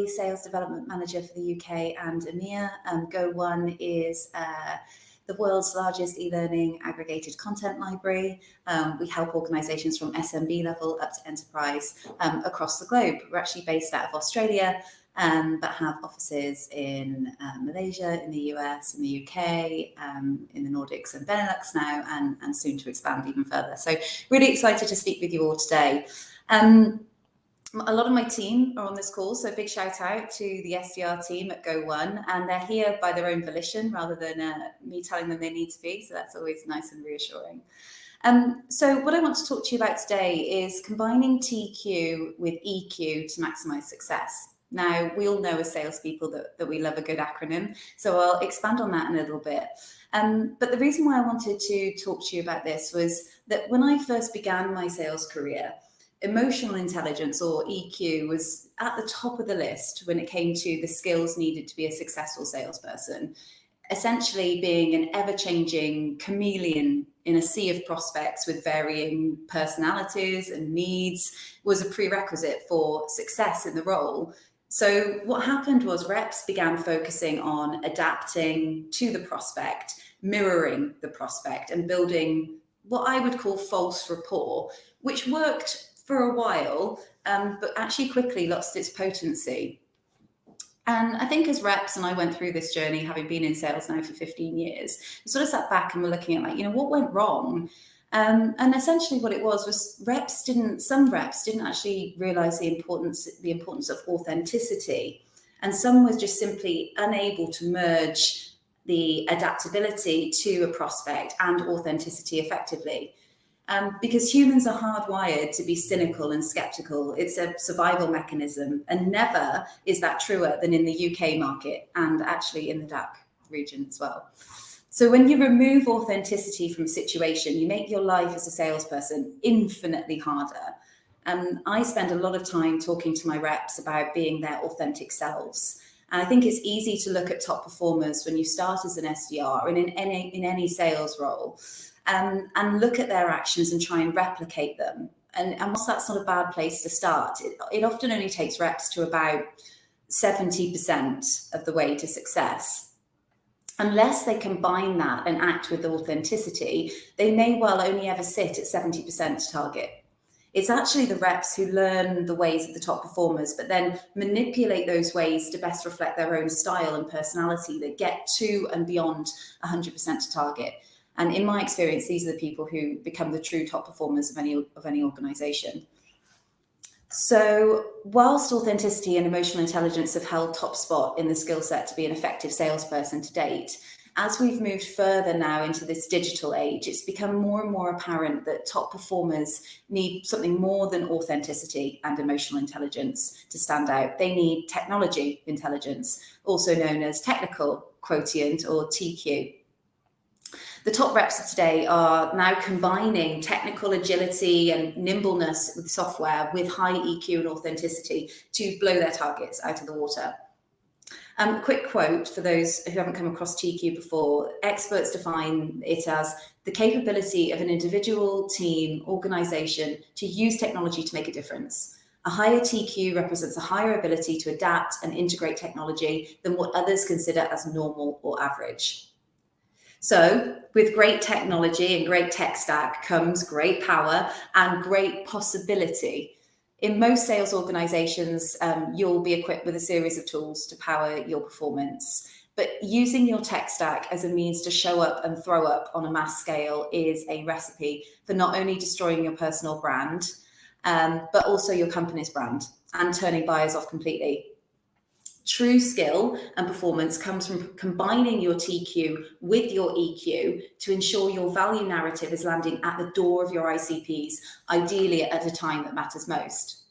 the Sales Development Manager for the UK and EMEA. Go1 is the world's largest e-learning aggregated content library. We help organisations from SMB level up to enterprise across the globe. We're actually based out of Australia, but have offices in Malaysia, in the US, in the UK, in the Nordics and Benelux now, and soon to expand even further. So really excited to speak with you all today. A lot of my team are on this call, so big shout out to the SDR team at Go1, and they're here by their own volition rather than me telling them they need to be, so that's always nice and reassuring. So what I want to talk to you about today is combining TQ with EQ to maximise success. Now, we all know as salespeople that we love a good acronym, so I'll expand on that in a little bit. But the reason why I wanted to talk to you about this was that when I first began my sales career, emotional intelligence, or EQ, was at the top of the list when it came to the skills needed to be a successful salesperson. Essentially being an ever-changing chameleon in a sea of prospects with varying personalities and needs was a prerequisite for success in the role. So what happened was reps began focusing on adapting to the prospect, mirroring the prospect, and building what I would call false rapport, which worked for a while, but actually quickly lost its potency. And I think as reps, and I went through this journey, having been in sales now for 15 years, we sort of sat back and were looking at what went wrong? And essentially what it was some reps didn't actually realize the importance of authenticity. And some were just simply unable to merge the adaptability to a prospect and authenticity effectively. Because humans are hardwired to be cynical and skeptical. It's a survival mechanism, and never is that truer than in the UK market and actually in the DACH region as well. So when you remove authenticity from a situation, you make your life as a salesperson infinitely harder. I spend a lot of time talking to my reps about being their authentic selves. And I think it's easy to look at top performers when you start as an SDR and in any sales role, and look at their actions and try and replicate them. And whilst that's not a bad place to start, it often only takes reps to about 70% of the way to success. Unless they combine that and act with authenticity, they may well only ever sit at 70% target. It's actually the reps who learn the ways of the top performers, but then manipulate those ways to best reflect their own style and personality that get to and beyond 100% to target. And in my experience, these are the people who become the true top performers of any organization. So whilst authenticity and emotional intelligence have held top spot in the skill set to be an effective salesperson to date, as we've moved further now into this digital age, it's become more and more apparent that top performers need something more than authenticity and emotional intelligence to stand out. They need technology intelligence, also known as technical quotient, or TQ. The top reps of today are now combining technical agility and nimbleness with software with high EQ and authenticity to blow their targets out of the water. A quick quote for those who haven't come across TQ before. Experts define it as the capability of an individual, team, organization to use technology to make a difference. A higher TQ represents a higher ability to adapt and integrate technology than what others consider as normal or average. So with great technology and great tech stack comes great power and great possibility. In most sales organizations, you'll be equipped with a series of tools to power your performance. But using your tech stack as a means to show up and throw up on a mass scale is a recipe for not only destroying your personal brand, but also your company's brand and turning buyers off completely. True skill and performance comes from combining your TQ with your EQ to ensure your value narrative is landing at the door of your ICPs, ideally at a time that matters most.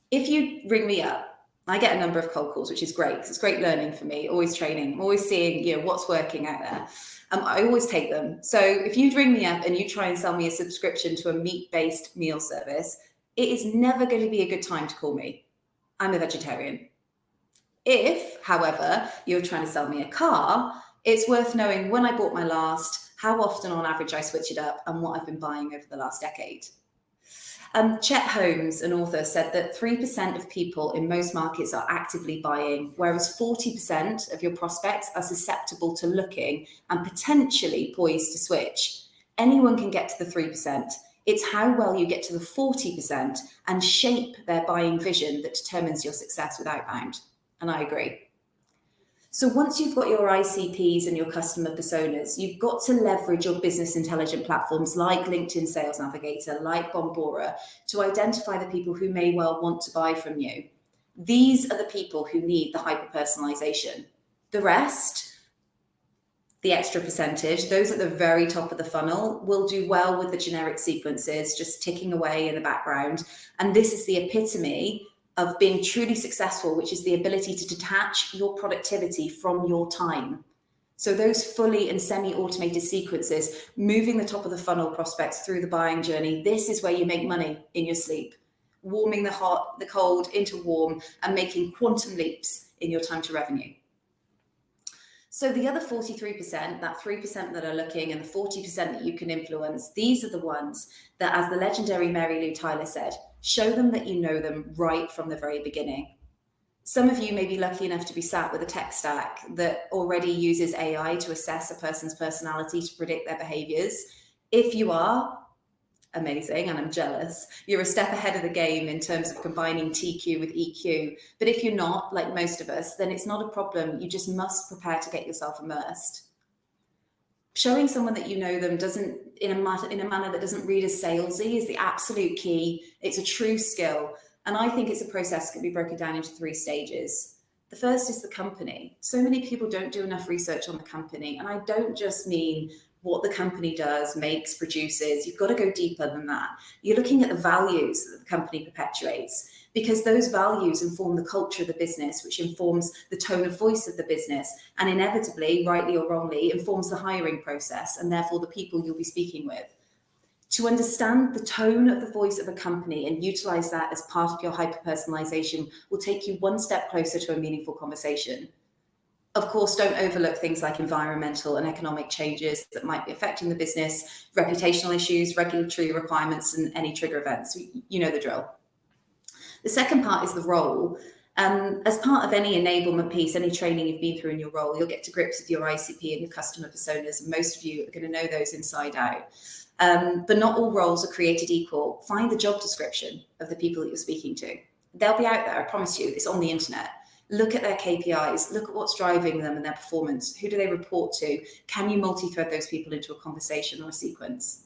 If you ring me up, I get a number of cold calls, which is great because it's great learning for me, always training. I'm always seeing what's working out there. I always take them. So if you ring me up and you try and sell me a subscription to a meat-based meal service, it is never going to be a good time to call me. I'm a vegetarian. If, however, you're trying to sell me a car, it's worth knowing when I bought my last, how often on average I switch it up, and what I've been buying over the last decade. Chet Holmes, an author, said that 3% of people in most markets are actively buying, whereas 40% of your prospects are susceptible to looking and potentially poised to switch. Anyone can get to the 3%. It's how well you get to the 40% and shape their buying vision that determines your success with outbound. And I agree. So once you've got your ICPs and your customer personas, you've got to leverage your business intelligence platforms like LinkedIn Sales Navigator, like Bombora, to identify the people who may well want to buy from you. These are the people who need the hyper-personalization. The rest, the extra percentage, those at the very top of the funnel, will do well with the generic sequences, just ticking away in the background. And this is the epitome of being truly successful, which is the ability to detach your productivity from your time. So those fully and semi-automated sequences, moving the top of the funnel prospects through the buying journey, this is where you make money in your sleep, warming the hot, the cold into warm, and making quantum leaps in your time to revenue. So the other 43%, that 3% that are looking, and the 40% that you can influence, these are the ones that, as the legendary Mary Lou Tyler said, show them that you know them right from the very beginning. Some of you may be lucky enough to be sat with a tech stack that already uses AI to assess a person's personality to predict their behaviors. If you are, amazing, and I'm jealous. You're a step ahead of the game in terms of combining TQ with EQ. But if you're not, like most of us, then it's not a problem. You just must prepare to get yourself immersed. Showing someone that you know them doesn't in a manner that doesn't read as salesy is the absolute key. It's a true skill. And I think it's a process that can be broken down into 3 stages. The first is the company. So many people don't do enough research on the company. And I don't just mean what the company does, makes, produces. You've got to go deeper than that. You're looking at the values that the company perpetuates, because those values inform the culture of the business, which informs the tone of voice of the business, and inevitably, rightly or wrongly, informs the hiring process and therefore the people you'll be speaking with. To understand the tone of the voice of a company and utilize that as part of your hyper-personalization will take you one step closer to a meaningful conversation. Of course, don't overlook things like environmental and economic changes that might be affecting the business, reputational issues, regulatory requirements, and any trigger events. You know the drill. The second part is the role. As part of any enablement piece, any training you've been through in your role, you'll get to grips with your ICP and your customer personas, and most of you are going to know those inside out. But not all roles are created equal. Find the job description of the people that you're speaking to. They'll be out there, I promise you. It's on the internet. Look at their KPIs, look at what's driving them and their performance. Who do they report to? Can you multi-thread those people into a conversation or a sequence?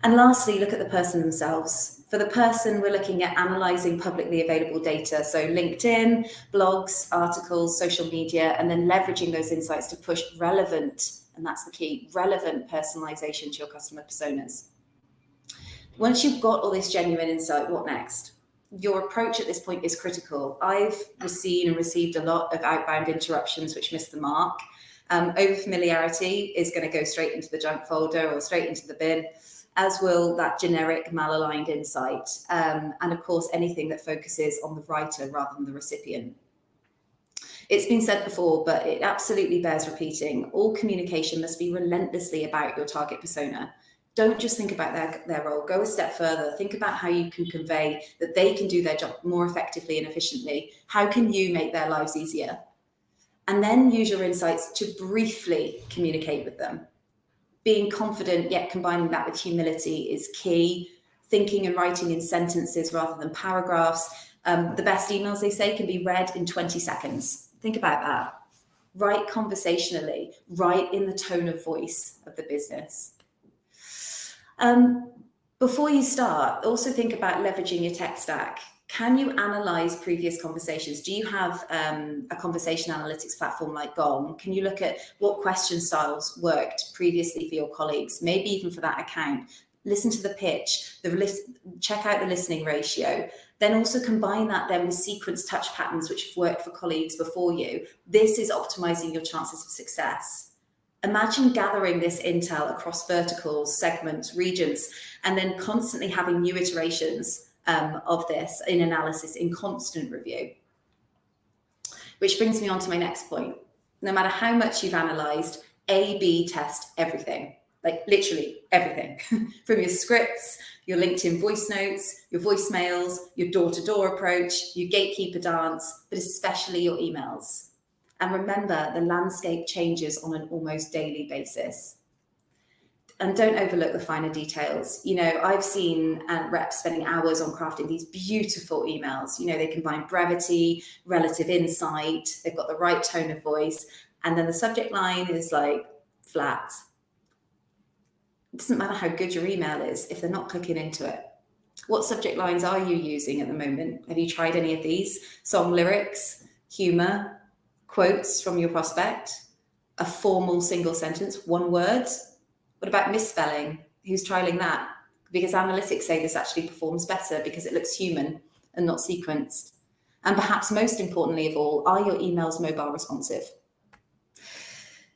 And lastly, look at the person themselves. For the person, we're looking at analyzing publicly available data. So LinkedIn, blogs, articles, social media, and then leveraging those insights to push relevant, and that's the key, relevant personalization to your customer personas. Once you've got all this genuine insight, what next? Your approach at this point is critical. I've seen and received a lot of outbound interruptions which miss the mark. Over-familiarity is going to go straight into the junk folder or straight into the bin, as will that generic malaligned insight. And of course, anything that focuses on the writer rather than the recipient. It's been said before, but it absolutely bears repeating. All communication must be relentlessly about your target persona. Don't just think about their role. Go a step further. Think about how you can convey that they can do their job more effectively and efficiently. How can you make their lives easier? And then use your insights to briefly communicate with them. Being confident, yet combining that with humility is key. Thinking and writing in sentences rather than paragraphs. The best emails, they say, can be read in 20 seconds. Think about that. Write conversationally. Write in the tone of voice of the business. Before you start, also think about leveraging your tech stack. Can you analyze previous conversations? Do you have a conversation analytics platform like Gong? Can you look at what question styles worked previously for your colleagues, maybe even for that account? Listen to the pitch, check out the listening ratio, then also combine that then with sequence touch patterns which have worked for colleagues before you. This is optimizing your chances of success. Imagine gathering this intel across verticals, segments, regions, and then constantly having new iterations of this in analysis, in constant review. Which brings me on to my next point. No matter how much you've analyzed, A/B test everything, like literally everything, from your scripts, your LinkedIn voice notes, your voicemails, your door-to-door approach, your gatekeeper dance, but especially your emails. And remember, the landscape changes on an almost daily basis. And don't overlook the finer details. You know, I've seen reps spending hours on crafting these beautiful emails. You know, they combine brevity, relative insight, they've got the right tone of voice, and then the subject line is like flat. It doesn't matter how good your email is if they're not clicking into it. What subject lines are you using at the moment? Have you tried any of these? Song lyrics, humor, quotes from your prospect, a formal single sentence, one word? What about misspelling? Who's trialing that? Because analytics say this actually performs better because it looks human and not sequenced. And perhaps most importantly of all, are your emails mobile responsive?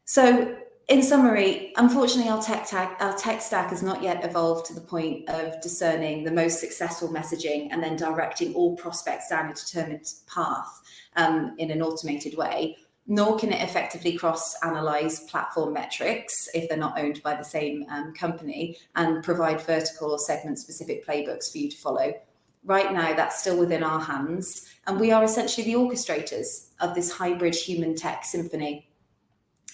So in summary, unfortunately, our tech stack has not yet evolved to the point of discerning the most successful messaging and then directing all prospects down a determined path in an automated way. Nor can it effectively cross-analyze platform metrics if they're not owned by the same company and provide vertical or segment-specific playbooks for you to follow. Right now, that's still within our hands, and we are essentially the orchestrators of this hybrid human-tech symphony.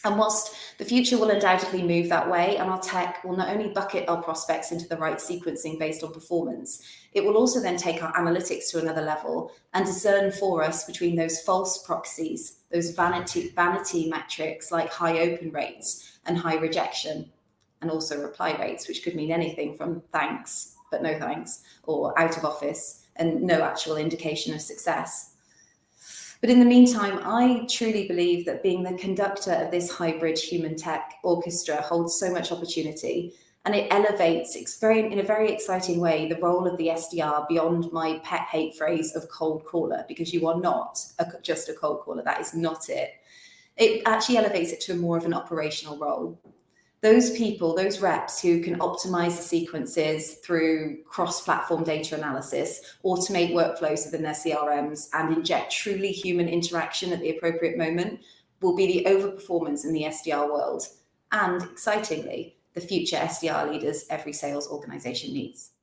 And whilst the future will undoubtedly move that way, and our tech will not only bucket our prospects into the right sequencing based on performance, it will also then take our analytics to another level and discern for us between those false proxies, those vanity metrics like high open rates and high rejection, and also reply rates, which could mean anything from thanks, but no thanks, or out of office and no actual indication of success. But in the meantime, I truly believe that being the conductor of this hybrid human tech orchestra holds so much opportunity, and it elevates in a very exciting way the role of the SDR beyond my pet hate phrase of cold caller, because you are not just a cold caller. That is not it. It actually elevates it to more of an operational role. Those people, those reps who can optimize the sequences through cross-platform data analysis, automate workflows within their CRMs, and inject truly human interaction at the appropriate moment will be the overperformance in the SDR world. And excitingly, the future SDR leaders every sales organization needs.